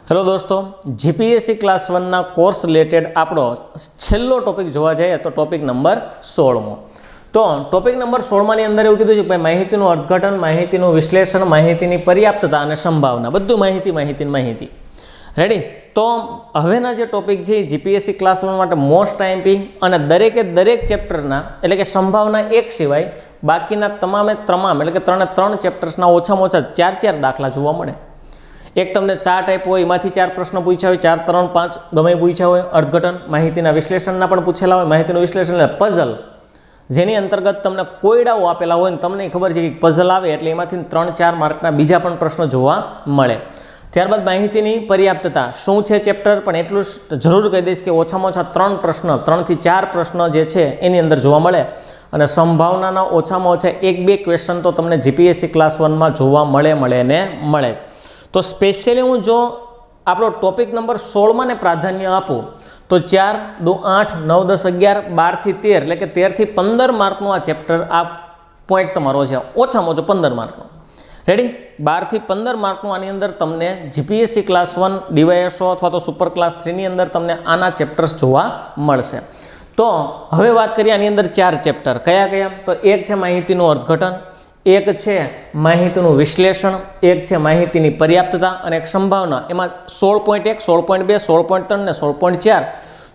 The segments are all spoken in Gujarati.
हेलो दोस्तों, जीपीएससी क्लास 1 ना कोर्स रिलेटेड आपणो छेल्लो टॉपिक जोवा जाए तो टॉपिक नंबर 16मो। तो टॉपिक नंबर 16 ની અંદર એવું કીધું છે કે માહિતીનું અર્થઘટન, માહિતીનું વિશ્લેષણ, માહિતીની પર્યાપ્તતા અને સંભાવના, બધું માહિતી રેડી। તો હવેના જે ટોપિક છે જીપીએસસી ક્લાસ 1 માટે મોસ્ટ આઈએમપી અને દરેક ચેપ્ટરના એટલે કે સંભાવના એક સિવાય બાકીના તમામ એટલે કે 3 ચેપ્ટર્સના ઓછામાં ઓછા 4 દાખલા જોવા મળે। एक तमने 4 टाइप हो, एमांथी 4 प्रश्न पूछ्या होय, 4, 3, 5 गमे पूछ्या होय। अर्थघटन, माहितीना विश्लेषणना पण पूछेला होय। माहितीनुं विश्लेषण એટલે पजल, जेनी अंतर्गत तमने कोयडाओ आपेला होय ने तमने खबर छे कि पजल आवे એટલે एमांथी 3-4 मार्कना बीजा पण प्रश्न जोवा मळे। त्यारबाद माहितीनी पर्याप्तता शुं छे चेप्टर, पण एटલું जरूर कही दईश कि ओछामां ओछा 3 प्रश्न 3 થી 4 प्रश्न जे छे एनी अंदर जोवा मळे અને संभावनाना ओछामां ओछा 1-2 क्वेश्चन तो तमने जीपीएससी क्लास 1 में जोवा मळे। तो स्पेशियली हूँ जो आप टॉपिक नंबर 16 ने प्राधान्य आपू तो 4, 2, 8, 9, 10, 11, 12 થી 13 એટલે કે 13 થી 15 मार्कનું આ ચેપ્ટર આ પોઈન્ટ તમારો છે ઓછામાં ઓછો 15 માર્કનો રેડી। 12 થી 15 માર્કનું આની અંદર તમને જીપીએસસી ક્લાસ 1 ડીવાયએસઓ અથવા તો સુપર ક્લાસ 3 ની અંદર તમને આના ચેપ્ટર્સ જોવા મળશે। તો હવે વાત કરીએ આની અંદર 4 ચેપ્ટર કયા તો એક છે માહિતીનું અર્થઘટન, एक है माहितीનું विश्लेषण, एक है माहितीनी पर्याप्तता और एक संभावना। एमां 16.1, 16.2, 16.3 ने 16.4।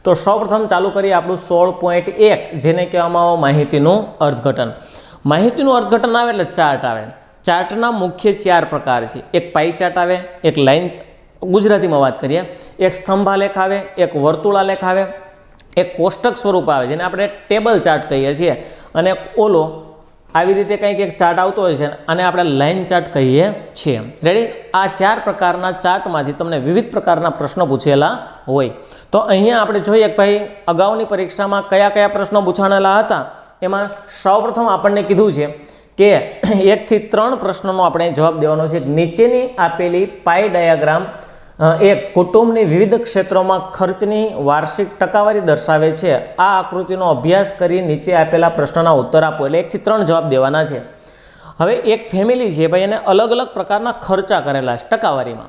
तो सौप्रथम चालू करिए आपणुं 16.1 जेने कहेवामां आवे माहितीનું अर्थघटन। माहितीનું अर्थघटन आवे એટલે चार्ट आवे। चार्टना मुख्य 4 प्रकार छे। एक पाई चार्ट आवे, एक लाइन गुजरातीमां वात करीए, एक स्तंभालेख आवे, एक वर्तुळालेख आवे, एक कोष्टक स्वरूप आवे जेने आपणे टेबल चार्ट कहीए छीए अने एक ओलो આવી રીતે કંઈક એક ચાર્ટ આવતો હોય છે અને આપણે લાઇન ચાર્ટ કહીએ છીએ રેડી। આ 4 પ્રકારના ચાર્ટમાંથી તમને વિવિધ પ્રકારના પ્રશ્નો પૂછેલા હોય। તો અહીંયા આપણે જોઈએ કે ભાઈ અગાઉની પરીક્ષામાં કયા પ્રશ્નો પૂછાણેલા હતા। એમાં સૌપ્રથમ આપણને કીધું છે કે 1 થી 3 પ્રશ્નોનો આપણે જવાબ દેવાનો છે। નીચેની આપેલી પાઈ ડાયાગ્રામ एक कुटुंबनी विविध क्षेत्रों में खर्चनी वार्षिक टकावारी दर्शावे छे। आ आकृतिनो अभ्यास करी नीचे आपेला प्रश्नोना उत्तर आपो એટલે 1 થી 3 जवाब देवाना छे। हवे एक फैमिली छे भाई एने अलग अलग प्रकारना खर्चा करेला छे टकावारीमां।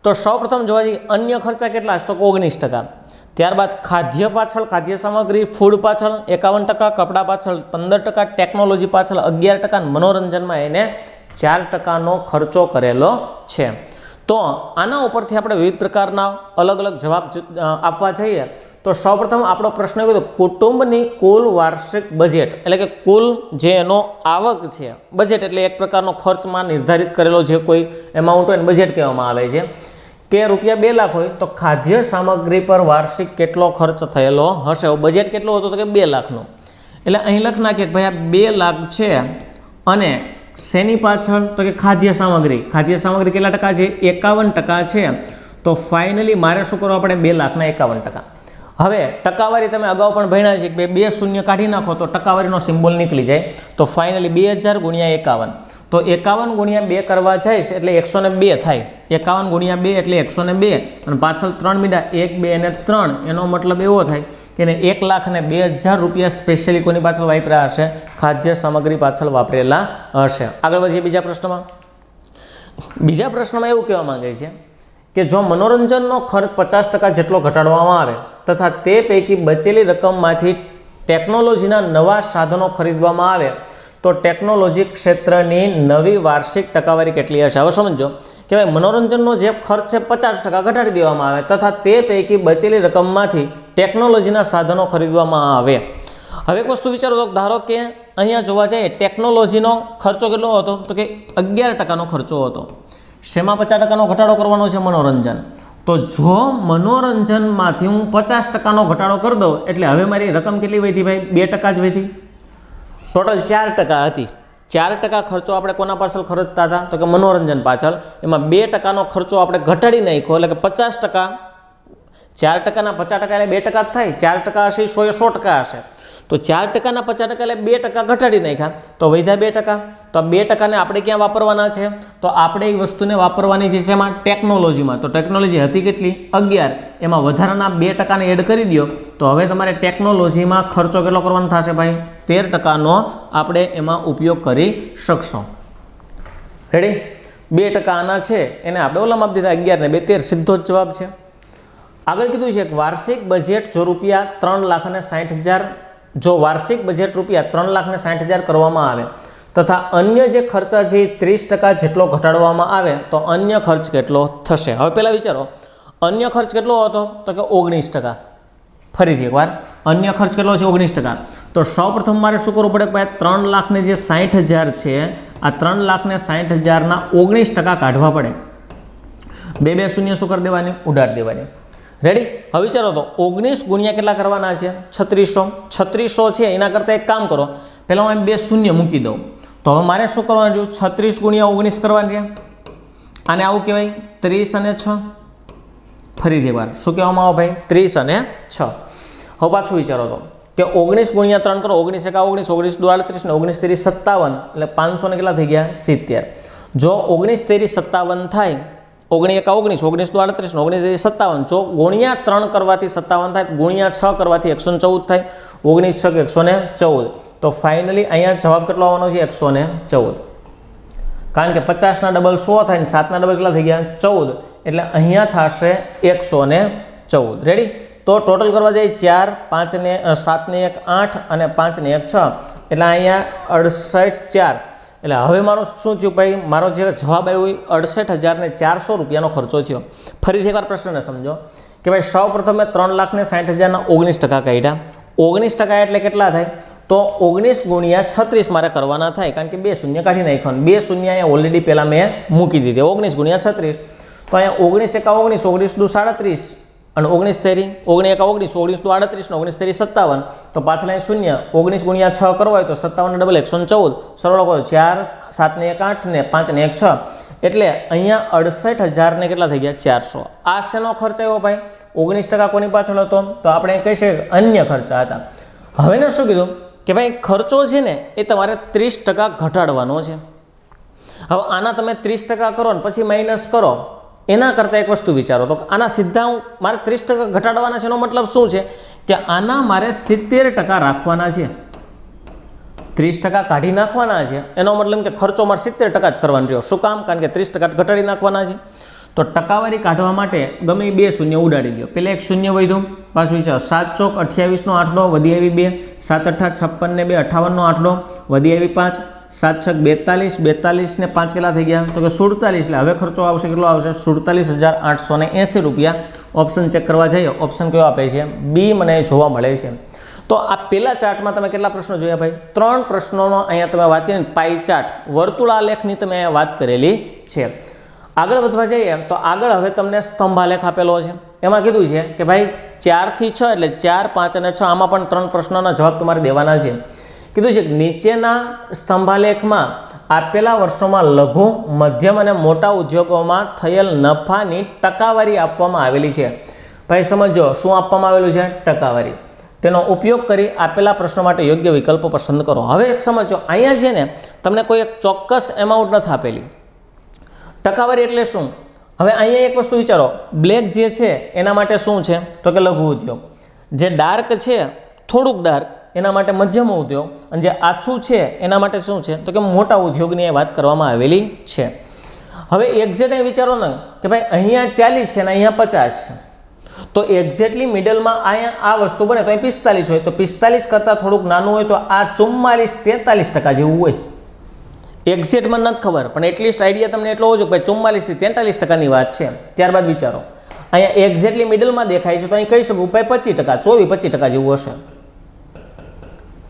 तो सौप्रथम जोवा जईए अन्य खर्चा केटला छे तो 19%। त्यारबाद खाद्य पाछळ, खाद्य सामग्री फूड पाछळ 51%, कपड़ा पाछळ 15%, टेक्नोलॉजी पाछळ 11%, मनोरंजनमा एने 4% खर्चो करेलो छे। तो आना उपरथी आपणे विविध प्रकारना अलग अलग जवाब आपवा चाहिए। तो सौप्रथम आपणो प्रश्न एवो कुटुंबनी कुल वार्षिक बजेट એટલે કે कुल जे एनो आवक छे, बजेट એટલે एक प्रकारनो खर्चमां निर्धारित करेलो जे कोई एमाउंट होय बजेट कहेवामां आवे छे के रुपया 2 लाख होय तो खाद्य सामग्री पर वार्षिक केटलो खर्च थयेलो हशे। बजेट केटलो हतो तो के 2 लाखनो એટલે અહીં લખ નાખીએ કે ભાઈ આ 2 लाख छे અને सेनी पाछळ तो कि खाद्य सामग्री केटला टका छे 51% छे। तो फाइनली मारे शुं करवुं आपणे 2 लाखना 51%। हवे टकावारी तमे अगाऊ पण भण्या छे के 2 शून्य काढी नाखो तो टकावारीनो सिम्बोल निकली जाए। तो फाइनली 2000 × 51 तो 51 × 2 करवा जाए એટલે 102 थाय। 51 × 2 એટલે 102 અને પાછળ 3 મીંડા 1, 2 અને 3 एनो मतलब एवो थाय कि 1,02,000 रुपया स्पेशली कोनी पाछळ वापर्या हशे, खाद्य सामग्री पाछळ वापरेला हशे। आगळ वधीए बीजा प्रश्नमा। बीजा प्रश्नमा एवुं कहेवा मांगे छे कि जो मनोरंजननो खर्च 50% जेटलो घटाडवामां आवे तथा ते पैकी बचेली रकममांथी टेक्नोलॉजीना नवा साधनो खरीदवामां आवे तो टेक्नोलॉजी क्षेत्रनी नवी वार्षिक टकावारी केटली हशे। हवे समजो कि भाई मनोरंजननो जे खर्च है 50% घटाडी देवामां आवे तथा ते पैकी बचेली रकममांथी टेक्नोलॉजीना साधनो खरीदवामां आवे। हवे एक वस्तु विचारो तो धारो के अहींया जोवा जाए टेक्नोलॉजीनो खर्चो केटलो हतो तो कि 11%नो खर्चो हतो। शेमां 50%नो घटाडो करवानो छे मनोरंजन। तो जो मनोरंजनमांथी हूँ 50%नो घटाडो कर दઉં એટલે હવે મારી રકમ કેટલી વધી ભાઈ 2% જ વધી। टोटल 4% हती। 4% खर्चो आपणे कोना पाछळ खर्चता था तो कि मनोरंजन पाछळ। एमां 2%नो खर्चो आपणे घटाडी नाख्यो એટલે કે 50%। 4%ના 50% એટલે 2% જ થાય। 4% हशे 100% हशे। तो 4%ના 50% એટલે 2% घटाडी नाख्या तो वध्या 2%। तो 2% ने आपणे क्यां वापरवाना छे तो आपणे ए वस्तुने वापरवानी छे शेमां टेक्नोलॉजीमां। तो टेक्नोलॉजी हती केटली 11 एमां वधाराना 2% ने एड करी दो तो हवे तमारे टेक्नोलॉजीमां खर्चो केटलो करवानो थशे भाई 13%नो आपणे एमां उपयोग करी शकशो रेडी। 2% આના છે એને આપણે ઓલામાં આપી દીધા 11 ને 2 13, સીધો જ જવાબ છે. આગળ કીધું છે વાર્ષિક બજેટ જો રૂપિયા 3,60,000 જો વાર્ષિક બજેટ રૂપિયા 3,60,000 કરવામાં આવે તથા અન્ય જે ખર્ચા જે 30% જેટલો ઘટાડવામાં આવે તો અન્ય ખર્ચ કેટલો થશે. હવે પહેલાં વિચારો અન્ય ખર્ચ કેટલો હતો તો કે 19%. ફરીથી એકવાર અન્ય ખર્ચ કેટલો છે 19%. તો સૌપ્રથમ મારે શું કરવું પડે ભાઈ 3,60,000 ને જે 60,000 છે આ 3,60,000 ના 19% કાઢવા પડે. 2 શૂન્ય શું કરી દેવાની ઉડાડી દેવાની. રેડી. હવે વિચારો તો 19 ગુણ્યા કેટલા કરવાના છે 3600 છે. એના કરતાં એક કામ કરો પહેલાં હું 2 શૂન્ય મૂકી દઉં તો હવે મારે શું કરવાનું છે 36 ગુણ્યા 19 કરવાની છે. આને આવું કહેવાય 30 અને 6. ફરીથી એકવાર શું કહેવામાં આવે ભાઈ 30 અને 6. હવે પાછું વિચારો તો કે 19 ગુણ્યા 3 કરો 19 એકા 19 19 દુ 38 ને 19 તેરી 57 એટલે 500 ને કેટલા થઈ ગયા 70. જો 19 તેરી 57 થાય 19 એકા 19 19 દુ 38 ને 19 તેરી 57 જો ગુણ્યા 3 કરવાથી 57 થાય ગુણ્યા 6 કરવાથી 114 થાય 19 6 114. તો ફાઇનલી અહીંયા જવાબ કેટલો આવવાનો છે 114. કારણ કે 50 ના ડબલ 100 થાય ને 7 ના ડબલ કેટલા થઈ ગયા 14 એટલે અહીંયા થશે 114. રેડી. તો ટોટલ કરવા જાય 4 5 ને 7 ને 1 8 અને 5 ને 1 6 એટલે અહીંયા 68 4. એટલે હવે મારો શું થયું ભાઈ મારો જે જવાબ આવ્યો એ 68,400 રૂપિયાનો ખર્ચો થયો. ફરીથી એકવાર પ્રશ્નને સમજો કે ભાઈ સૌ પ્રથમ મેં 3,60,000 ના 19% કાઢ્યા. 19% એટલે કેટલા થાય તો 19 ગુણ્યા 36 મારે કરવાના થાય કારણ કે 2 શૂન્ય કાઢી નાખ્યા. 2 શૂન્ય અહીંયા ઓલરેડી પહેલાં મેં મૂકી દીધી 19 ગુણ્યા 36. તો અહીંયા 19 એકા 19 19 દુ 37 અને 19 તેરી 19 એકા 19 19 દુ 38 ને 19 તેરી 57. તો પાછળ અહીં શૂન્ય 19 ગુણ્યા 6 કરવો હોય તો 57 ને ડબલ 114. સરળ કરો 4 7 ને 1 8 ને 5 ને 1 6 એટલે અહીંયા 68,000 ને કેટલા થઈ ગયા 400. આ શેનો ખર્ચ આવ્યો ભાઈ 19% કોની પાછળ હતો તો આપણે કહી શકીએ અન્ય ખર્ચા હતા. હવે ને શું કીધું કે ભાઈ ખર્ચો છે ને એ તમારે 30% ઘટાડવાનો છે. હવે આના તમે 30% કરો ને પછી માઇનસ કરો એના કરતાં એક વસ્તુ વિચારો તો આના સીધા મારે 30% ઘટાડવાના છે એનો મતલબ શું છે કે આના મારે 70% રાખવાના છે. 30% કાઢી નાખવાના છે એનો મતલબ કે ખર્ચો મારે 70% જ કરવાનો રહ્યો. શું કામ કારણ કે 30% ઘટાડી નાખવાના છે. તો ટકાવારી કાઢવા માટે ગમે 2 શૂન્ય ઉડાડી દો. પહેલાં એક શૂન્ય વધ્યું પાછું વિચારો 7 ચોક 28 નો 8 વધી આવી 2 7 8 56 ને 2 58 નો 8 વધી આવી 5 7 6 42 42 ને 5 કેટલા થઈ ગયા તો કે 47. એટલે હવે ખર્ચો આવશે કેટલો આવશે 47,880 રૂપિયા. ઓપ્શન ચેક કરવા જઈએ ઓપ્શન કયો આપે છે બી મને જોવા મળે છે. તો આ પહેલા ચાર્ટમાં તમે કેટલા પ્રશ્નો જોયા ભાઈ 3 પ્રશ્નોનો અહીંયા તમે વાત કરીને પાઈ ચાર્ટ વર્તુળાલેખની તમે અહીંયા વાત કરેલી છે. આગળ વધવા જઈએ તો આગળ હવે તમને સ્તંભાલેખ આપેલો છે. એમાં કીધું છે કે ભાઈ 4 થી 6 એટલે 4 5 અને 6 આમાં પણ 3 પ્રશ્નોના જવાબ તમારે દેવાના છે. કીધું છે કે નીચેના સ્તંભાલેખમાં આપેલા વર્ષોમાં લઘુ મધ્યમ અને મોટા ઉદ્યોગોમાં થયેલ નફાની ટકાવારી આપવામાં આવેલી છે. ભાઈ સમજો શું આપવામાં આવેલું છે ટકાવારી. તેનો ઉપયોગ કરી આપેલા પ્રશ્નો માટે યોગ્ય વિકલ્પો પસંદ કરો. હવે એક સમજો અહીંયા છે ને તમને કોઈ એક ચોક્કસ એમાઉન્ટ નથી આપેલી. ટકાવારી એટલે શું હવે અહીંયા એક વસ્તુ વિચારો બ્લેક જે છે એના માટે શું છે તો કે લઘુ ઉદ્યોગ. જે ડાર્ક છે થોડુંક ડાર્ક એના માટે મધ્યમ ઉદ્યોગ અને જે આછું છે એના માટે શું છે તો કે મોટા ઉદ્યોગની વાત કરવામાં આવેલી છે. હવે એક્ઝેક્ટ વિચારો ને કે ભાઈ અહીંયા 40 છે ને અહીંયા 50 છે તો એક્ઝેક્ટલી મિડલમાં અહીંયા આ વસ્તુ બને તો અહીં 45 હોય તો 45 કરતાં થોડુંક નાનું હોય તો આ 44 43% જેવું હોય. એક્ઝેક્ટમાં નથી ખબર પણ એટલીસ્ટ આઈડિયા તમને એટલો હોય કે 44 થી 43%ની વાત છે. ત્યારબાદ વિચારો અહીંયા એક્ઝેક્ટલી મિડલમાં દેખાય છે તો અહીં કહી શકું ભાઈ 25% 24-25% જેવું હશે.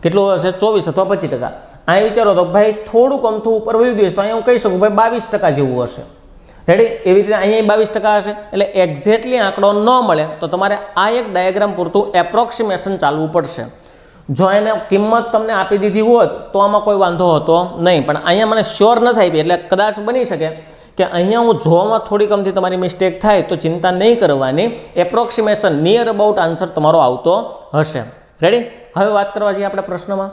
કેટલું હશે 24 અથવા 25%. અહીં વિચારો તો ભાઈ થોડુંક અમથું ઉપર વયું ગયું તો અહીંયા હું કહી શકું ભાઈ 22% જેવું હશે. રેડી. એવી રીતે અહીંયા 22% હશે. એટલે એક્ઝેક્ટલી આંકડો ન મળે તો તમારે આ એક ડાયાગ્રામ પૂરતું એપ્રોક્સિમેશન ચાલવું પડશે. જો એને કિંમત તમને આપી દીધી હોત તો આમાં કોઈ વાંધો હતો નહીં પણ અહીંયા મને શ્યોર નથી આપી એટલે કદાચ બની શકે કે અહીંયા હું જોવામાં થોડી કમથી તમારી મિસ્ટેક થાય તો ચિંતા નહીં કરવાની. એપ્રોક્સિમેશન નિયર અબાઉટ આન્સર તમારો આવતો હશે. રેડી. હવે વાત કરવા જઈએ આપણે પ્રશ્નમાં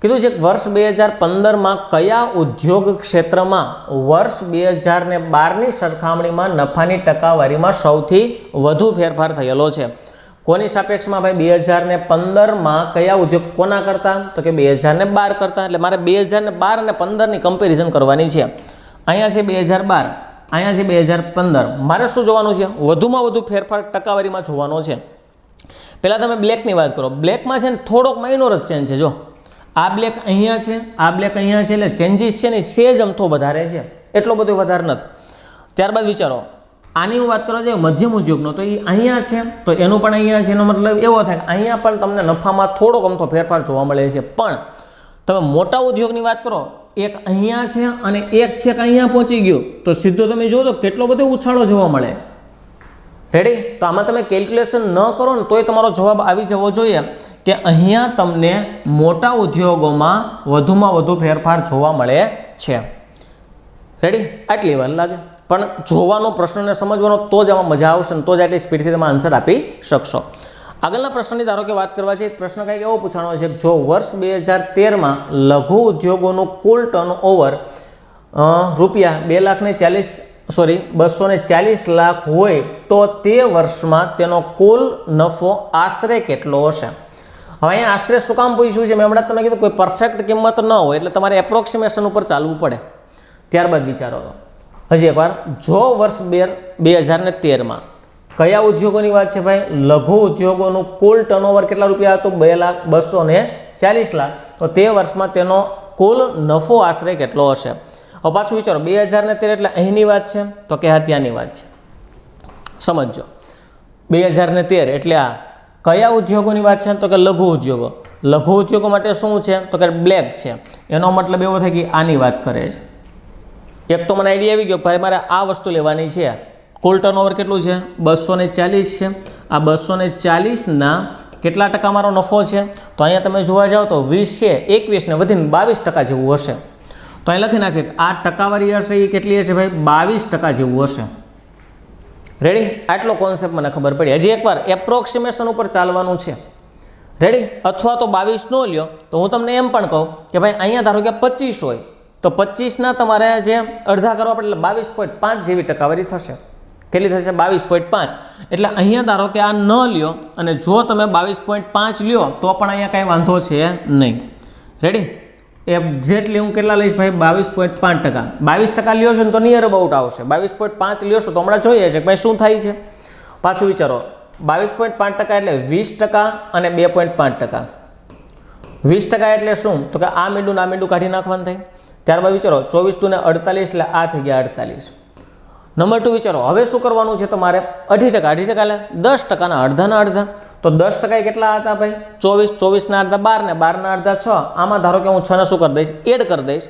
કીધું છે વર્ષ 2015માં કયા ઉદ્યોગ ક્ષેત્રમાં વર્ષ 2012ની સરખામણીમાં નફાની ટકાવારીમાં સૌથી વધુ ફેરફાર થયેલો છે. કોની સાપેક્ષમાં ભાઈ 2015માં કયા ઉદ્યોગ કોના કરતા તો કે 2012 કરતા. એટલે મારે 2012 અને 15ની કમ્પેરિઝન કરવાની છે. અહીંયા છે 2012, અહીંયા છે 2015. મારે શું જોવાનું છે? વધુમાં વધુ ફેરફાર ટકાવારીમાં જોવાનો છે. પહેલાં તમે બ્લેકની વાત કરો. બ્લેકમાં છે ને થોડોક માઇનોર જ ચેન્જ છે. જો આ બ્લેક અહીંયા છે, આ બ્લેક અહીંયા છે, એટલે ચેન્જીસ છે ને સેજ અમથો વધારે છે, એટલો બધો વધારે નથી. ત્યારબાદ વિચારો, આની હું વાત કરવા જઈએ મધ્યમ ઉદ્યોગનો, તો એ અહીંયા છે, તો એનું પણ અહીંયા છે. એનો મતલબ એવો થાય કે અહીંયા પણ તમને નફામાં થોડોક અમથો ફેરફાર જોવા મળે છે. પણ તમે મોટા ઉદ્યોગની વાત કરો, એક અહીંયા છે અને એક છે કે અહીંયા પહોંચી ગયું, તો સીધો તમે જુઓ તો કેટલો બધો ઉછાળો જોવા મળે. રેડી? તો આમાં તમે કેલ્ક્યુલેશન ન કરો ને તોય તમારો જવાબ આવી જવો જોઈએ કે અહીંયા તમને મોટા ઉદ્યોગોમાં વધુમાં વધુ ફેરફાર જોવા મળે છે. રેડી? આટલી વાર લાગે, પણ જોવાનો પ્રશ્નને સમજવાનો તો જ આમાં મજા આવશે ને તો જ આટલી સ્પીડથી તમે આન્સર આપી શકશો. આગળના પ્રશ્નની ધારો કે વાત કરવા છે, પ્રશ્ન કંઈક એવો પૂછવાનો છે, જો વર્ષ 2013માં લઘુ ઉદ્યોગોનું કુલ ટર્નઓવર ₹240 લાખ હોય તો તે વર્ષમાં તેનો કુલ નફો આશરે કેટલો હશે? હવે અહીંયા આશરે શું કામ પૂછ્યું છે? મેં હમણાં તમને કીધું કોઈ પરફેક્ટ કિંમત ન હોય એટલે તમારે એપ્રોક્સિમેશન ઉપર ચાલવું પડે. ત્યારબાદ વિચારો તો હજી એકવાર, જો વર્ષ 2013માં કયા ઉદ્યોગોની વાત છે ભાઈ? લઘુ ઉદ્યોગોનું કુલ ટર્નઓવર કેટલા રૂપિયા હતું? 2,240 લાખ. તો તે વર્ષમાં તેનો કુલ નફો આશરે કેટલો હશે? હવે પાછું વિચારો, 2013 એટલે અહીંની વાત છે તો કે ત્યાંની વાત છે. સમજો, 2013 એટલે આ કયા ઉદ્યોગોની વાત છે? તો કે લઘુ ઉદ્યોગો. લઘુ ઉદ્યોગો માટે શું છે? તો કે બ્લેક છે. એનો મતલબ એવો થાય કે આની વાત કરે છે. એક તો મને આઈડિયા આવી ગયો ભાઈ મારે આ વસ્તુ લેવાની છે. કુલ ટર્નઓવર કેટલું છે? 240 છે. આ 240ના કેટલા ટકા મારો નફો છે? તો અહીંયા તમે જોવા જાઓ તો 20 છે, 21 ને વધીને 22% જેવું હશે. તો અહીં લખી નાખીએ કે આ ટકાવારી હશે એ કેટલી હશે ભાઈ? 22% જેવું હશે. રેડી? આટલો કોન્સેપ્ટ મને ખબર પડી. હજી એકવાર એપ્રોક્સિમેશન ઉપર ચાલવાનું છે. રેડી? અથવા તો 22 નો લ્યો તો હું તમને એમ પણ કહું કે ભાઈ અહીંયા ધારો કે 25 હોય તો 25ના તમારે જે અડધા કરવા પડે એટલે 22.5 જેવી ટકાવારી થશે. કેટલી થશે? 22.5. એટલે અહીંયા ધારો કે આ ન લ્યો અને જો તમે 22.5 લ્યો તો પણ અહીંયા કાંઈ વાંધો છે નહીં. રેડી? એક્ઝેક્ટલી હું કેટલા લઈશ ભાઈ? 22.5%. 22% લ્યો છો ને તો નિયર અબાઉટ આવશે. 22.5 લ્યો છો તો હમણાં જોઈએ છે કે ભાઈ શું થાય છે. પાછું વિચારો, 22.5% એટલે 20% અને 2.5%. 20% એટલે શું? તો કે આ મીંડું ના મીંડું કાઢી નાખવાનું થાય. ત્યારબાદ વિચારો, 24 × 48 એટલે આ થઈ ગયા 48. નંબર 2 વિચારો, હવે શું કરવાનું છે તમારે? 2.5% એટલે 10%ના અડધાના અડધા. તો 10% કેટલા હતા ભાઈ? 24. 24ના અડધા 12 ને 12ના અડધા 6. આમાં ધારો કે હું 6 ને શું કરી દઈશ? એડ કરી દઈશ.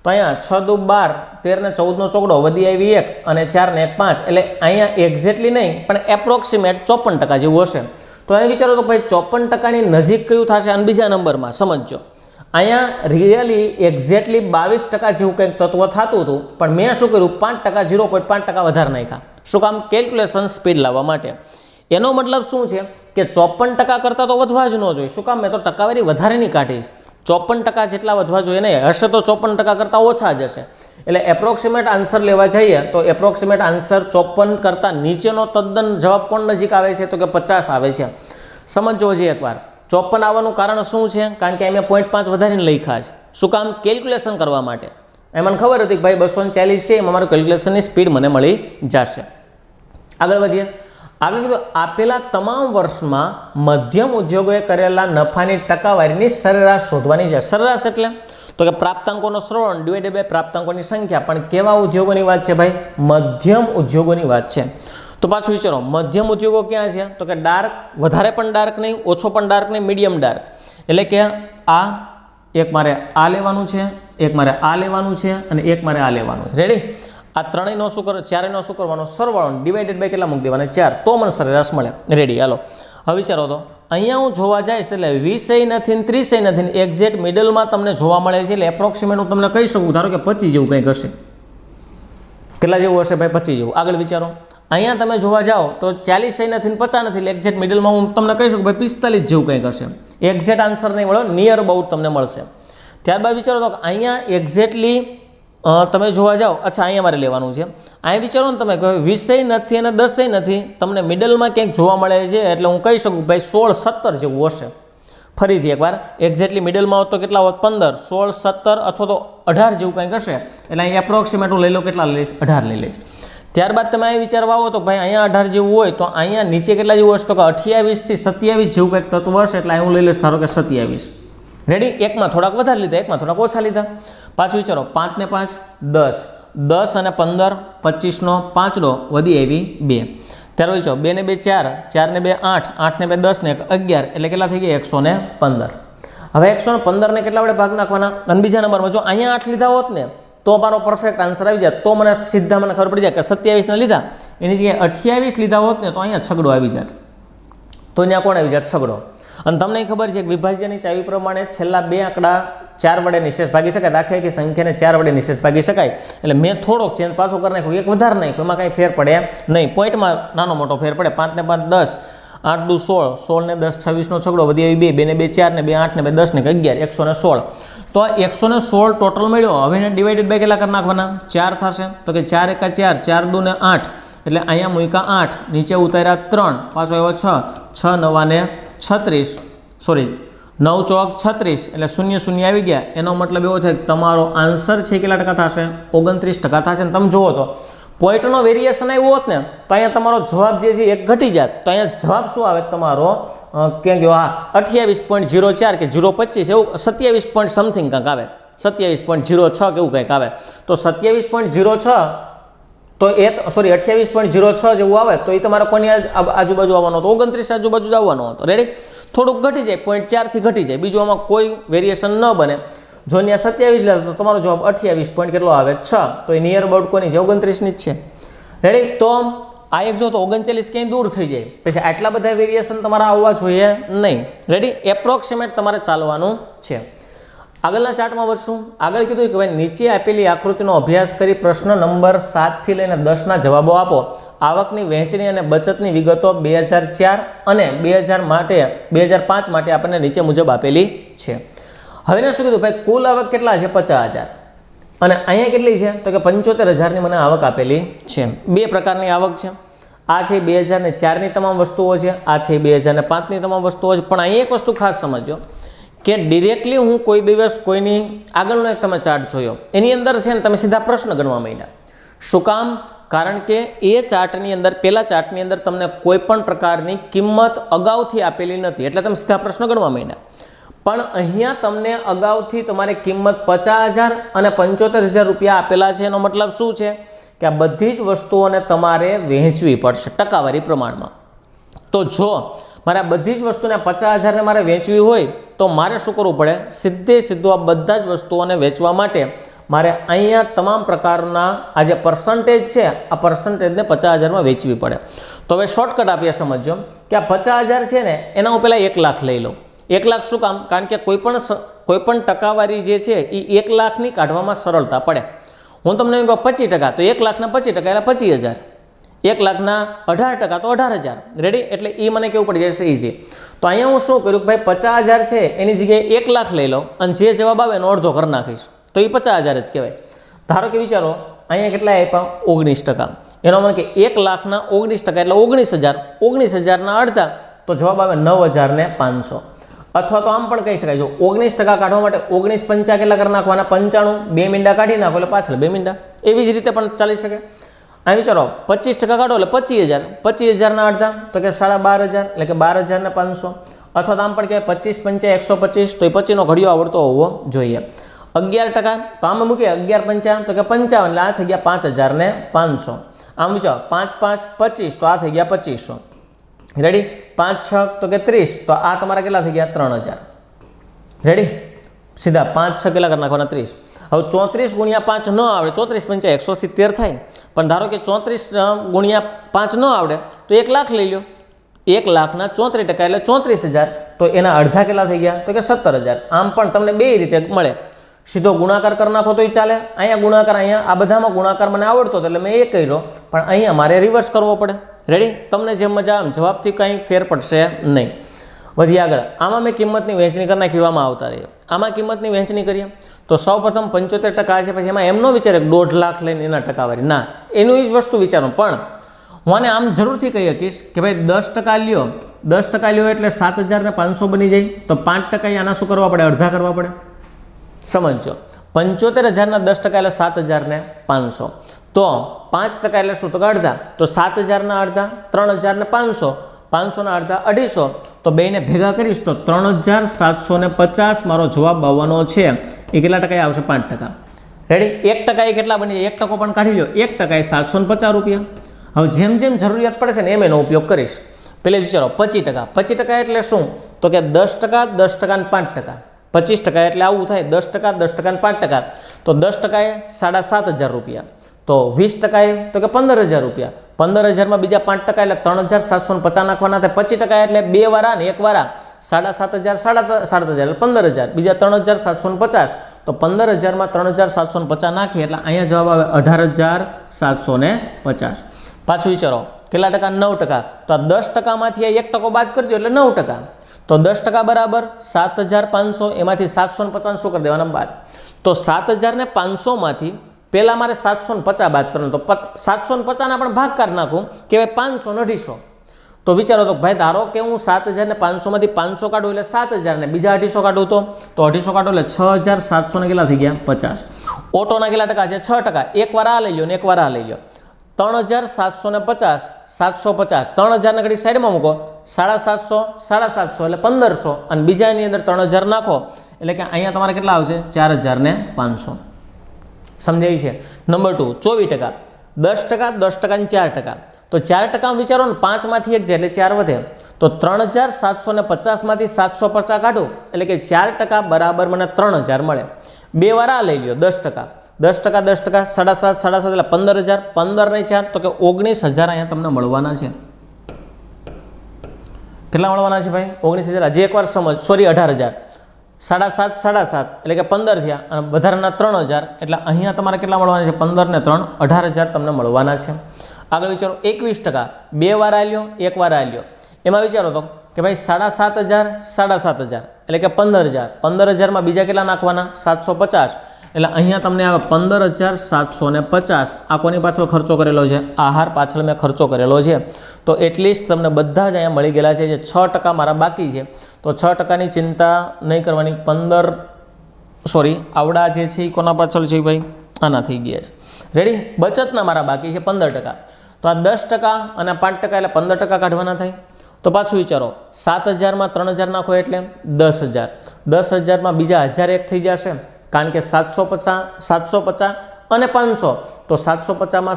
તો અહીંયા 6 દુ 12, 13 ને 14નો ચોકડો વધી આવી 1 અને 4 ને 1 5. એટલે અહીંયા એક્ઝેક્ટલી નહીં પણ એપ્રોક્સિમેટ 54% જેવું હશે. તો અહીં વિચારો તો ભાઈ 54%ની નજીક કયું થશે? અને બીજા નંબરમાં સમજો, અહીંયા રિયલી એક્ઝેક્ટલી 22% જેવું કંઈક તત્વ થતું હતું પણ મેં શું કર્યું? 5%, 0.5% વધારે નાખ્યા. શું કામ? કેલ્ક્યુલેશન સ્પીડ લાવવા માટે. એનો મતલબ શું છે કે 54% કરતાં તો વધવા જ ન જોઈએ. શું કામ? મેં તો ટકાવારી વધારેની કાઢી. 54% જેટલા વધવા જોઈએ નહીં. હશે તો 54% કરતાં ઓછા જ હશે. એટલે એપ્રોક્સિમેટ આન્સર લેવા જઈએ તો એપ્રોક્સિમેટ આન્સર 54 કરતાં નીચેનો તદ્દન જવાબ કોણ નજીક આવે છે? તો કે 50 આવે છે. સમજો હજી એકવાર, 54 આવવાનું કારણ શું છે? કારણ કે મેં 0.5 વધારીને લખ્યા છે. શું કામ? કેલ્ક્યુલેશન કરવા માટે. એ મને ખબર હતી કે ભાઈ 240 છે, એમાં મારું કેલ્ક્યુલેશનની સ્પીડ મને મળી જશે. આગળ વધીએ. આગળ કીધું, આપેલા તમામ વર્ષમાં મધ્યમ ઉદ્યોગોએ કરેલા નફાની ટકાવારીની સરેરાશ શોધવાની છે. સરેરાશ એટલે તો કે પ્રાપ્તાંકોનો સરવાળો ડિવાઇડેડ બાય પ્રાપ્તાંકોની સંખ્યા. પણ કેવા ઉદ્યોગોની વાત છે ભાઈ? મધ્યમ ઉદ્યોગોની વાત છે. તો પાછું વિચારો, મધ્યમ ઉદ્યોગો ક્યાં છે? તો કે ડાર્ક, વધારે પણ ડાર્ક નહીં, ઓછો પણ ડાર્ક નહીં, મીડિયમ ડાર્ક. એટલે કે આ એક મારે આ લેવાનું છે, એક મારે આ લેવાનું છે અને એક મારે આ લેવાનું છે. રેડી? આ ત્રણેયનો શું કરો? ચારેયનો શું કરવાનો? સરવાળો ડિવાઇડેડ બાય કેટલા મૂકી દેવાના? 4. તો મને સરેરાશ મળે. રેડી? હાલો હવે વિચારો તો અહીંયા હું જોવા જઈશ એટલે 20 નથી ને 30 નથી, એક્ઝેક્ટ મિડલમાં તમને જોવા મળે છે. એટલે એપ્રોક્સિમેટ હું તમને કહી શકું ધારો કે 25 જેવું કંઈક હશે. કેટલા જેવું હશે ભાઈ? 25 જેવું. આગળ વિચારો, અહીંયા તમે જોવા જાઓ તો 40 નથી ને 50 નથી, એટલે એક્ઝેક્ટ મિડલમાં હું તમને કહી શકું ભાઈ 45 જેવું કંઈક હશે. એક્ઝેક્ટ આન્સર નહીં મળે, નિયર અબાઉટ તમને મળશે. ત્યારબાદ વિચારો તો અહીંયા એક્ઝેક્ટલી તમે જોવા જાઓ, અચ્છા અહીંયા મારે લેવાનું છે. અહીંયા વિચારો ને તમે કે 20 નથી અને 10 નથી, તમને મિડલમાં ક્યાંક જોવા મળે છે. એટલે હું કહી શકું ભાઈ 16-17 જેવું હશે. ફરીથી એકવાર એક્ઝેક્ટલી મિડલમાં હોત તો કેટલા હોત 15, 16, 17 અથવા તો 18 જેવું કંઈક હશે. એટલે અહીં એપ્રોક્સિમેટ હું લઈ લો કેટલા લઈ લઈશ? 18 લઈ લઈશ. ત્યારબાદ તમે અહીં વિચારવા આવો તો ભાઈ અહીંયા 18 જેવું હોય તો અહીંયા નીચે કેટલા જેવું હશે? તો કે 28 થી 27 જેવું કંઈક તત્વ હશે. એટલે અહીં હું લઈ લઈશ ધારો કે 27. રેડી? એકમાં થોડાક વધારે લીધા, એકમાં થોડાક ઓછા લીધા. પાછું વિચારો, 5 ને 5 10, 10 અને 15 25 નો 5 નો વધી આવી 2. ત્યારે વિચારો 2 ને 2 4, 4 ને 2 8, 8 ને 2 10 ને 11 એટલે કેટલા થઈ ગયા? 115. હવે 115 ને કેટલા વડે ભાગ નાખવાના? અને બીજા નંબરમાં જો અહીંયા 8 લીધા હોત ને તો મારો પરફેક્ટ આન્સર આવી જાય. તો મને સીધા મને ખબર પડી જાય કે 27 ને લીધા એની જગ્યાએ 28 લીધા હોત ને તો અહીંયા છગડો આવી જાય. તો અહીંયા કોણ આવી જાય? છગડો. અને તમને ખબર છે કે વિભાજ્યની ચાવી પ્રમાણે છેલ્લા 2 આંકડા 4 વડે નિશેષ ભાગી શકાય. દાખલા કે સંખ્યાને 4 વડે નિશેષ ભાગી શકાય. એટલે મેં થોડોક ચેન્જ પાછો કરી નાખ્યો, એક વધારે નાખ્યો, એમાં કાંઈ ફેર પડે નહીં. પોઈન્ટમાં નાનો મોટો ફેર પડે. 5 ને 5 10, 8 દુ 16, 16 ને 10 26 નો છગડો વધી આવી 2, 2 ને 2 4 ને 2 8 ને 2 10 ને 11 116. તો આ 116 ટોટલ મળ્યો. હવે એને ડિવાઇડેડ બાય કેટલા કરી નાખવાના? 4 થશે. તો કે 4 એકા 4, 4 દુ ને 8 એટલે અહીંયા મૂક્યા 8, નીચે ઉતાર્યા 3, પાછો આવ્યો 6, 6 9 ને 36, સોરી 9 ચોક 36 એટલે 0 0 આવી ગયા. એનો મતલબ એવો થાય કે તમારો આન્સર છે કેટલા ટકા થશે? 29% થશે. તમે જુઓ તો પોઈન્ટનો વેરિએશન આવ્યો હોત ને તો અહીંયા તમારો જવાબ જે છે એક ઘટી જાત. તો અહીંયા જવાબ શું આવે તમારો? કેમ કે હા 28.04 કે 0.25 એવું 27 પોઈન્ટ સમથિંગ કંઈક આવે, 27.06 કેવું કંઈક આવે. તો 27.06 તો એ સોરી 28.06 જેવું આવે તો એ તમારે કોની આજુબાજુ આવવાનો હતો? 29 આજુબાજુ જ આવવાનો હતો. રેડી? થોડુંક ઘટી જાય, 0.4 થી ઘટી જાય, બીજું આમાં કોઈ વેરિએશન ન બને. જો ત્યાં 27 લેતો તો તમારો જવાબ 28 પોઈન્ટ કેટલો આવે? 6. તો એ નિયર અબાઉટ કોની છે? 29 ની જ છે. રેડી? તો આ એક જો તો 39 ક્યાંય દૂર થઈ જાય. પછી આટલા બધા વેરિએશન તમારા આવવા જોઈએ નહીં. રેડી? એપ્રોક્સિમેટ તમારે ચાલવાનું છે. આગળના ચાર્ટમાં વધશું. આગળ કીધું કે ભાઈ નીચે આપેલી આકૃતિનો અભ્યાસ કરી પ્રશ્ન નંબર 7 થી લઈને 10 ના જવાબો આપો. આવકની વહેંચણી અને બચતની વિગતો 2004 અને 2005 માટે આપણને નીચે મુજબ આપેલી છે. હવે એને શું કીધું? ભાઈ કુલ આવક કેટલા છે? 50,000. અને અહીંયા કેટલી છે? તો કે 75,000 ની મને આવક આપેલી છે. બે પ્રકારની આવક છે. આ છે 2004 ની તમામ વસ્તુઓ છે, આ છે 2005 ની તમામ વસ્તુઓ છે. પણ અહીંયા એક વસ્તુ ખાસ સમજો કે ડિરેક્ટલી હું કોઈ દિવસ કોઈની આગળનો એક તમે ચાર્ટ જોયો એની અંદર છે ને તમે સીધા પ્રશ્ન ગણવા માંડ્યા. શું કામ? કારણ કે એ ચાર્ટની અંદર પહેલા ચાર્ટની અંદર તમને કોઈ પણ પ્રકારની કિંમત અગાઉથી આપેલી નથી એટલે તમે સીધા પ્રશ્ન ગણવા માંડ્યા. પણ અહીંયા તમને અગાઉથી તમારી કિંમત 50,000 અને 75,000 રૂપિયા આપેલા છે. એનો મતલબ શું છે? કે આ બધી જ વસ્તુઓને તમારે વહેંચવી પડશે ટકાવારી પ્રમાણમાં. તો જો મારે આ બધી જ વસ્તુને 50,000 ને મારે વેચવી હોય તો મારે શું કરવું પડે? સીધું આ બધા જ વસ્તુઓને વેચવા માટે મારે અહીંયા તમામ પ્રકારના આ જે પર્સન્ટેજ છે આ પર્સન્ટેજને 50,000માં વેચવી પડે. તો હવે શોર્ટકટ આપીએ સમજો કે આ 50,000 છે ને એના હું પહેલાં 1 લાખ લઈ લઉં. 1 લાખ શું કામ? કારણ કે કોઈ પણ ટકાવારી જે છે એ 1 લાખની કાઢવામાં સરળતા પડે. હું તમને એમ કહું 25% તો 1 લાખના 25% એટલે 25,000. 1 લાખના 18% તો 18,000. રેડી? એટલે એ મને કેવું પડી જશે? ઇઝી. તો અહીંયા હું શું કર્યું કે ભાઈ 50,000 છે એની જગ્યાએ 1 લાખ લઈ લો અને જે જવાબ આવે એનો અડધો કરી નાખીશ તો એ 50,000 જ કહેવાય. ધારો કે વિચારો અહીંયા કેટલા આપ્યા? 19%. એનો મને કે 1 લાખના 19% એટલે 19,000. 19,000ના અડધા તો જવાબ આવે 9,500. અથવા તો આમ પણ કહી શકાય, જો 19% કાઢવા માટે 19 પંચા કેટલા કરી નાખવાના? 95. 2 મીંડા કાઢી નાખો એટલે પાછળ 2 મીંડા. એવી જ રીતે પણ ચાલી શકે. અહીં વિચારો 25% કાઢો એટલે 25,000. 25,000ના અડધા તો કે 12,500 એટલે કે 12,500. અથવા તો આમ પણ કહેવાય 25 પંચા 125 તો એ 25 નો ઘડિયો આવડતો હોવો જોઈએ. 11% તો આમાં મૂકીએ 11 પંચા તો કે 55 એટલે આ થઈ ગયા 5,500. આમ વિચારો 5 5 25 તો આ થઈ ગયા 2500. રેડી? 5 6 તો કે 30 તો આ તમારા કેટલા થઈ ગયા? 3,000. રેડી? સીધા 5 6 કેટલા કરી નાખવાના? 30. હવે 34 ગુણ્યા 5 ન આવડે, 34 પંચા 170 થાય. પણ ધારો કે 34 ગુણ્યા 5 ન આવડે તો 1 લાખ લઈ લો. 1 લાખના 34% એટલે 34,000. તો એના અડધા કેટલા થઈ ગયા? તો કે 17,000. આમ પણ તમને બે રીતે મળે. સીધો ગુણાકાર કરી નાખો તોય ચાલે. અહીંયા ગુણાકાર, અહીંયા આ બધામાં ગુણાકાર મને આવડતો હતો એટલે મેં એ કર્યો. પણ અહીંયા મારે રિવર્સ કરવો પડે. રેડી? તમને જેમ મજા આમ જવાબથી કંઈ ફેર પડશે નહીં. વધી આગળ. આમાં મેં કિંમતની વહેંચણી કરી નાખવામાં આવતા રહીએ. આમાં કિંમતની વહેંચણી કરીએ તો સૌપ્રથમ 75% છે. પછી એમાં એમ ન વિચારે 1.5 લાખ લઈને એના ટકાવારી, ના, એનું એ જ વસ્તુ વિચારો. પણ હું આને આમ જરૂરથી કહી શકીશ કે ભાઈ 10% લ્યો, 10% લ્યો એટલે 7,500 બની જાય. તો 5% આના શું કરવા પડે? અડધા કરવા પડે. સમજો 75,000 10% એટલે 7,500. તો 5% એટલે શું? તો કે અડધા. તો 7,000 અડધા 3,500, 500 અડધા 250. તો બેને ભેગા કરીશ તો 3,750 મારો જવાબ આવવાનો છે. એ કેટલા ટકા આવશે? 5%. રેડી? 1% એ કેટલા બની જાય? 1% પણ કાઢી લો. 1% એ 750 રૂપિયા. હવે જેમ જેમ જરૂરિયાત પડશે ને એમ એનો ઉપયોગ કરીશ. પહેલે વિચારો 25%. 25% એટલે શું? તો કે 10%, 10% અને 5%. 25% એટલે આવું થાય 10%, 10% અને 5%. તો 10% એ 7,500 રૂપિયા. તો 20% એ તો કે 15,000 રૂપિયા. 15,000 બીજા 5% એટલે 3,750 નાખવાના થાય. 25% એટલે 2 વારા ને 1 વારા 7,500, 7,500 એટલે 15,000. બીજા 3,750. તો 15,000 3,750 નાખીએ એટલે અહીંયા જવાબ આવે 18,750. પાછું વિચારો કેટલા ટકા? 9%. તો આ 10%માંથી 1% બાદ કરી દો એટલે 9%. તો 10% બરાબર 7,500. એમાંથી 750 શું કરી દેવાના? બાદ. તો 7,500માંથી પહેલાં મારે 750 બાદ કરવાનું. તો 750ના પણ ભાગકાર નાખું કે ભાઈ 500 ને 250. તો વિચારો તો ભાઈ ધારો કે હું 7,500માંથી 500 કાઢું એટલે 7,000 ને બીજા 250 કાઢું તો 250 કાઢો એટલે 6,700 ને કેટલા થઈ ગયા? 50. ઓટોના કેટલા ટકા છે? 6%. એક વાર આ લઈ લો ને એક વાર આ લઈ લો. 3,750, 750. 3,000 ઘડી સાઈડમાં મૂકો. 750, 750 એટલે 1,500. અને બીજાની અંદર 3,000 નાખો એટલે કે અહીંયા તમારે કેટલા આવશે? 4,500. સમજાય છે? નંબર 2 24%. 10%, 10% અને 4%. તો 4% વિચારો ને 5માંથી 1 જાય એટલે 4 વધે. તો 3,750માંથી 750 કાઢું એટલે કે 4% બરાબર મને 3,000 મળે. 2 વાર આ લઈ લો 10%. 10%, 10%, 7,500, 7,500 એટલે 15,000. 15 ને 4 તો કે 19,000 અહીંયા તમને મળવાના છે. કેટલા મળવાના છે ભાઈ? 19,000. હજી એકવાર સમજ. સોરી 18,000. 7,500, 7,500 એટલે કે 15 થયા અને વધારાના 3,000 એટલે અહીંયા તમારે કેટલા મળવાના છે? 15 ને 3 18,000 તમને મળવાના છે. આગળ વિચારો 21%. 2 વાર આ લ્યો 1 વાર આ લ્યો. એમાં વિચારો તો કે ભાઈ 7,500, 7,500 એટલે કે 15,000. 15,000માં બીજા કેટલા નાખવાના? 750. એટલે અહીંયા તમને આવે 15,750. આ કોની પાછળ ખર્ચો કરેલો છે? આહાર પાછળ મેં ખર્ચો કરેલો છે. તો એટલીસ્ટ તમને બધા જ અહીંયા મળી ગયેલા છે. જે 6% મારા બાકી છે. તો 6%ની ચિંતા નહીં કરવાની. આવડા જે છે એ કોના પાછળ છે ભાઈ? આના થઈ ગયા છે. રેડી? બચતના મારા બાકી છે 15%. તો આ 10% અને 5% એટલે 15% કાઢવાના થાય. તો પાછું વિચારો 7,000માં 3,000 નાખો એટલે 10,000. 10,000માં બીજા 1,001 થઈ જશે કારણ કે 750 અને 500. તો 750માં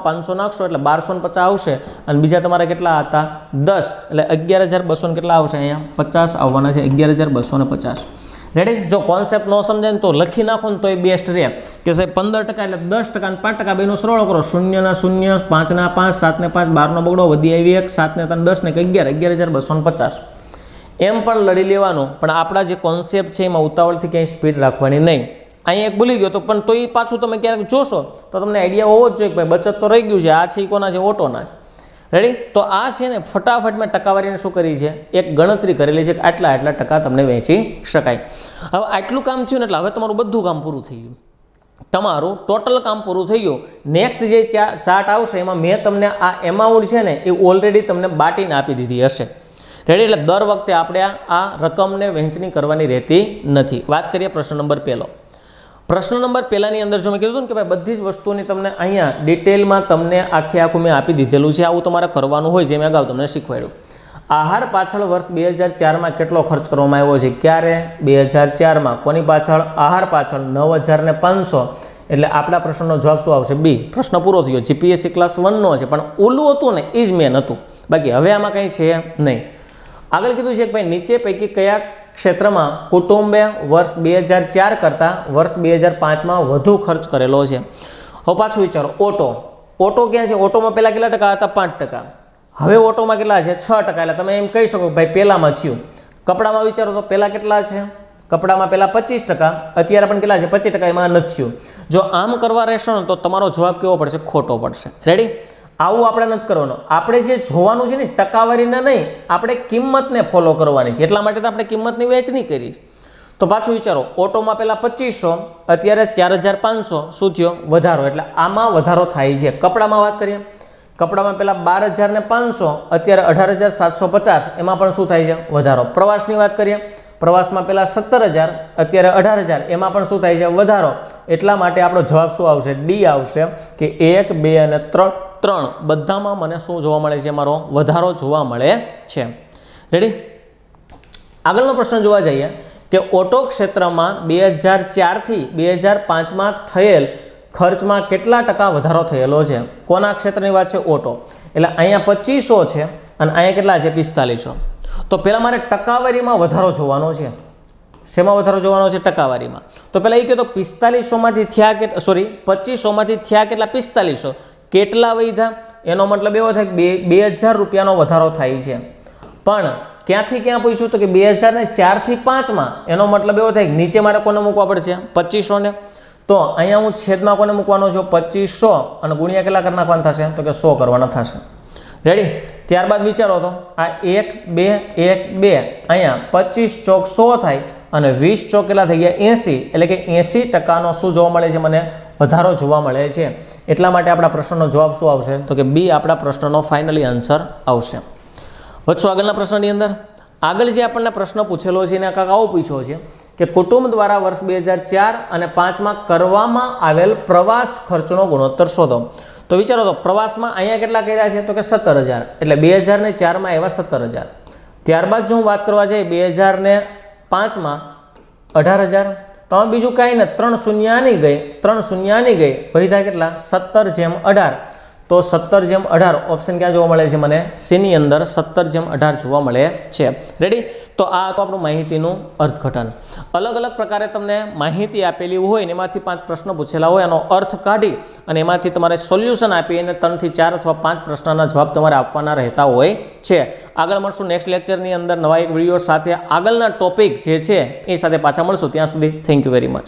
500 નાખશો એટલે 1,250 આવશે. અને બીજા તમારે કેટલા હતા? 10 એટલે 11,200 કેટલા આવશે? અહીંયા 50 આવવાના છે. 11,250. રેડી? જો કોન્સેપ્ટ ન સમજાય ને તો લખી નાખો ને તો એ બેસ્ટ રહે કે સાહેબ 15% એટલે 10% અને 5% બેનો સરવાળો કરો. 0 ના 0, 5 ના 5, 7 ને 5, 12 નો બગડો, વધી આવી 1, 7 ને 3, 10 ને 11, 11,250. એમ પણ લડી લેવાનું. પણ આપણા જે કોન્સેપ્ટ છે એમાં ઉતાવળથી ક્યાંય સ્પીડ રાખવાની નહીં. અહીંયા એક ભૂલી ગયો તો પણ તો એ પાછું તમે ક્યારેક જોશો તો તમને આઈડિયા હોવો જ જોઈએ કે ભાઈ બચત તો રહી ગયું છે. આ છે એ કોના છે? ઓટોના. રેડી? તો આ છે ને ફટાફટ મેં ટકાવારીને શું કરી છે? એક ગણતરી કરેલી છે કે આટલા ટકા તમને વેચી શકાય. હવે આટલું કામ થયું ને એટલે હવે તમારું બધું કામ પૂરું થઈ ગયું. તમારું ટોટલ કામ પૂરું થઈ ગયું. નેક્સ્ટ જે ચાર્ટ આવશે એમાં મેં તમને આ એમાઉન્ટ છે ને એ ઓલરેડી તમને બાટીને આપી દીધી હશે. રેડી? એટલે દર વખતે આપણે આ રકમને વહેંચણી કરવાની રહેતી નથી. વાત કરીએ પ્રશ્ન નંબર 1. પ્રશ્ન નંબર 1ની અંદર જો મેં કીધું કે ભાઈ બધી જ વસ્તુની તમને અહીંયા ડિટેલમાં તમને આખું મેં આપી દીધેલું છે. આવું તમારે કરવાનું હોય જે મેં અગાઉ તમને શીખવાડ્યું. આહાર પાછળ વર્ષ 2004માં કેટલો ખર્ચ કરવામાં આવ્યો છે? ક્યારે? 2004માં. કોની પાછળ? આહાર પાછળ 9,500. એટલે આપણા પ્રશ્નનો જવાબ શું આવશે? બી. પ્રશ્ન પૂરો થયો. જીપીએસસી ક્લાસ 1નો છે પણ ઓલું હતું ને એ જ મેન હતું. બાકી હવે આમાં કંઈ છે નહીં. આગળ કીધું છે કે ભાઈ નીચે પૈકી કયા ક્ષેત્રમાં કુટુંબે વર્ષ 2004 કરતાં વર્ષ 2005માં વધુ ખર્ચ કરેલો છે? હવે પાછું વિચારો ઓટો ક્યાં છે? ઓટોમાં પહેલાં કેટલા ટકા હતા? 5%. હવે ઓટોમાં કેટલા છે? 6%. એટલે તમે એમ કહી શકો ભાઈ પહેલામાં થયું. કપડામાં વિચારો તો પહેલાં કેટલા છે? કપડામાં પહેલાં 25%. અત્યારે પણ કેટલા છે? 25%. એમાં નથી થયું. જો આમ કરવા રહેશો ને તો તમારો જવાબ કેવો પડશે? ખોટો પડશે. રેડી? આવું આપણે નથી કરવાનું. આપણે જે જોવાનું છે ને ટકાવારીને નહીં, આપણે કિંમતને ફોલો કરવાની છે. એટલા માટે તો આપણે કિંમતની વહેંચણી કરી. તો પાછું વિચારો ઓટોમાં પહેલાં 2,500, અત્યારે 4,500. શું થયો? વધારો. એટલે આમાં વધારો થાય છે. કપડામાં વાત કરીએ. કપડામાં પહેલાં 12,500 અત્યારે 18,750, એમાં પણ શું થાય છે? વધારો. પ્રવાસની વાત કરીએ, પ્રવાસમાં પહેલાં 17,000 અત્યારે 18,000, એમાં પણ શું થાય છે? વધારો. એટલા માટે આપણો જવાબ શું આવશે? ડી આવશે કે 1, 2 અને 3 બધામાં મને શું જોવા મળે છે? મારો વધારો જોવા મળે છે. રેડી? આગળનો પ્રશ્ન જોવા જઈએ કે ઓટો ક્ષેત્રમાં 2004 થી 2005માં થયેલ ખર્ચમાં કેટલા ટકા વધારો થયેલો છે? કોના ક્ષેત્રની વાત છે? ઓટો. એટલે અહીંયા 2500 છે અને અહીંયા કેટલા છે? 4500. તો પહેલાં મારે ટકાવારીમાં વધારો જોવાનો છે. શેમાં વધારો જોવાનો છે? ટકાવારીમાં. તો પહેલાં એ કહેતો 4500માંથી થયા કે 2500માંથી થયા કેટલા? 4500. કેટલા વધ્યા? એનો મતલબ એવો થાય કે 2000 રૂપિયાનો વધારો થાય છે. પણ ક્યાંથી ક્યાં પૂછ્યું? તો કે 2004 થી 5માં. એનો મતલબ એવો થાય કે નીચે મારે કોને મૂકવા પડશે? 2500 ને. તો અહીંયા હું છેદમાં કોને મૂકવાનો છું? 2500 અને ગુણ્યા કેટલા કરી નાખવાના થશે? તો કે 100 કરવાના થશે. રેડી? ત્યારબાદ વિચારો તો આ 1, 2, 1, 2 અહીંયા 25 ચોક 100 થાય અને 20 ચોક કેટલા થઈ ગયા? 80. એટલે કે 80% શું જોવા મળે છે? મને વધારો જોવા મળે છે. એટલા માટે આપણા પ્રશ્નનો જવાબ શું આવશે? તો કે બી આપણા પ્રશ્નનો ફાઇનલી આન્સર આવશે. વધશું આગળના પ્રશ્નની અંદર. આગળ જે આપણને પ્રશ્ન પૂછેલો છે એને કાંક આવો પૂછ્યો છે કે કુટુંબ દ્વારા વર્ષ 2004 અને 5માં કરવામાં આવેલ પ્રવાસ ખર્ચનો ગુણોત્તર શોધો. તો વિચારો તો પ્રવાસમાં અહીંયા કેટલા કર્યા છે? તો કે 17,000. એટલે 2004માં એવા 17,000. ત્યારબાદ જો હું વાત કરવા જઈએ 2005માં 18,000. તો આમાં બીજું કાંઈ નથી, 3 શૂન્યાની ગઈ, 3 શૂન્યાની ગઈ, પછી થાય કેટલા? 17/18. તો 17/18 ઓપ્શન ક્યાં જોવા મળે છે મને? સીની અંદર 17/18 જોવા મળે છે. રેડી? તો આ તો આપણું માહિતીનું અર્થઘટન. અલગ અલગ પ્રકારે તમને માહિતી આપેલી હોય ને એમાંથી 5 પ્રશ્ન પૂછેલા હોય, એનો અર્થ કાઢી અને એમાંથી તમારે સોલ્યુશન આપી અને 3 થી 4 અથવા 5 પ્રશ્નના જવાબ તમારે આપવાના રહેતા હોય છે. આગળ મળશું નેક્સ્ટ લેક્ચરની અંદર નવા એક વિડીયો સાથે. આગળના ટોપિક જે છે એ સાથે પાછા મળશું. ત્યાં સુધી થેન્ક યુ વેરી મચ.